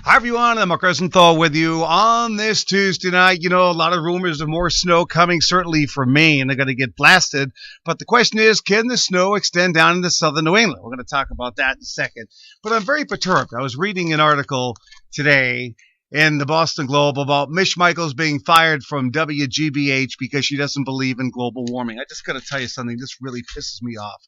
Hi everyone, I'm Mark Rosenthal with you on this Tuesday night. You know, a lot of rumors of more snow coming, certainly for Maine. They're going to get blasted. But the question is, can the snow extend down into southern New England? We're going to talk about that in a second. But I'm very perturbed. I was reading an article today in the Boston Globe about Mish Michaels being fired from WGBH because she doesn't believe in global warming. I just got to tell you something. This really pisses me off.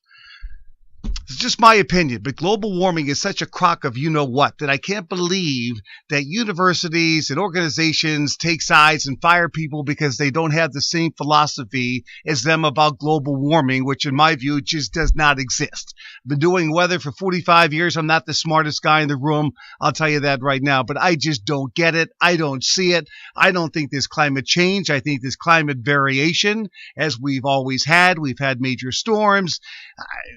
It's just my opinion, but global warming is such a crock of you-know-what that I can't believe that universities and organizations take sides and fire people because they don't have the same philosophy as them about global warming, which in my view just does not exist. I've been doing weather for 45 years. I'm not the smartest guy in the room. I'll tell you that right now, but I just don't get it. I don't see it. I don't think there's climate change. I think there's climate variation, as we've always had. We've had major storms,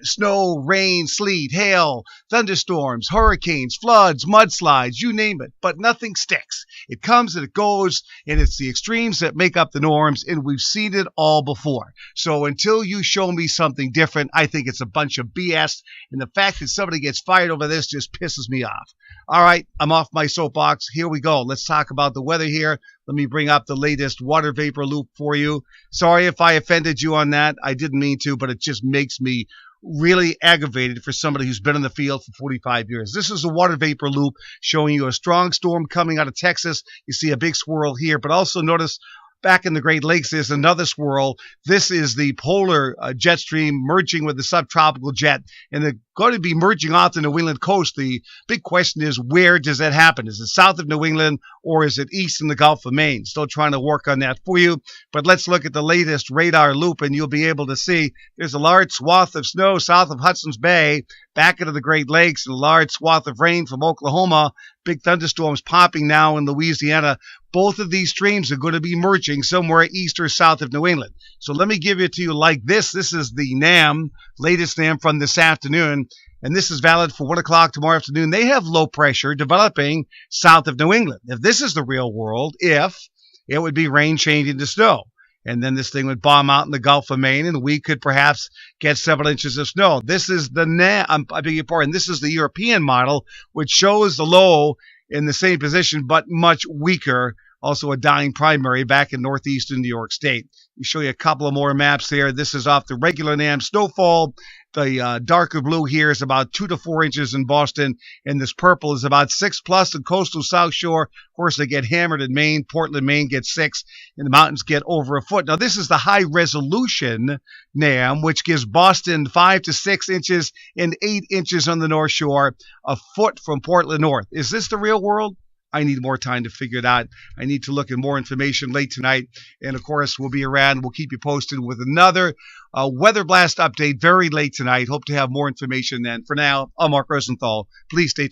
snow, rain, sleet, hail, thunderstorms, hurricanes, floods, mudslides, you name it, but nothing sticks. It comes and it goes, and it's the extremes that make up the norms, and we've seen it all before. So until you show me something different, I think it's a bunch of BS, and the fact that somebody gets fired over this just pisses me off. All right, I'm off my soapbox. Here we go. Let's talk about the weather here. Let me bring up the latest water vapor loop for you. Sorry if I offended you on that. I didn't mean to, but it just makes me really aggravated for somebody who's been in the field for 45 years. This is a water vapor loop showing you a strong storm coming out of Texas. You see a big swirl here, but also notice back in the Great Lakes, there's another swirl. This is the polar jet stream merging with the subtropical jet, and they're going to be merging off the New England coast. The big question is, where does that happen? Is it south of New England, or is it east in the Gulf of Maine? Still trying to work on that for you, but let's look at the latest radar loop, and you'll be able to see there's a large swath of snow south of Hudson's Bay, back into the Great Lakes, and a large swath of rain from Oklahoma. Big thunderstorms popping now in Louisiana. Both of these streams are going to be merging somewhere east or south of New England. So let me give it to you like this. This is the NAM, latest NAM from this afternoon, and this is valid for 1 o'clock tomorrow afternoon. They have low pressure developing south of New England. If this is the real world, it would be rain changing to snow. And then this thing would bomb out in the Gulf of Maine, and we could perhaps get several inches of snow. This is the I beg your pardon. This is the European model, which shows the low in the same position, but much weaker. Also a dying primary back in northeastern New York State. We show you a couple of more maps there. This is off the regular NAM snowfall. The darker blue here is about 2 to 4 inches in Boston, and this purple is about 6+ in coastal South Shore. Of course, they get hammered in Maine. Portland, Maine gets 6, and the mountains get over a foot. Now, this is the high-resolution NAM, which gives Boston 5 to 6 inches and 8 inches on the North Shore, a foot from Portland North. Is this the real world? I need more time to figure it out. I need to look at more information late tonight. And, of course, we'll be around. We'll keep you posted with another Weatherblast update very late tonight. Hope to have more information then. For now, I'm Mark Rosenthal. Please stay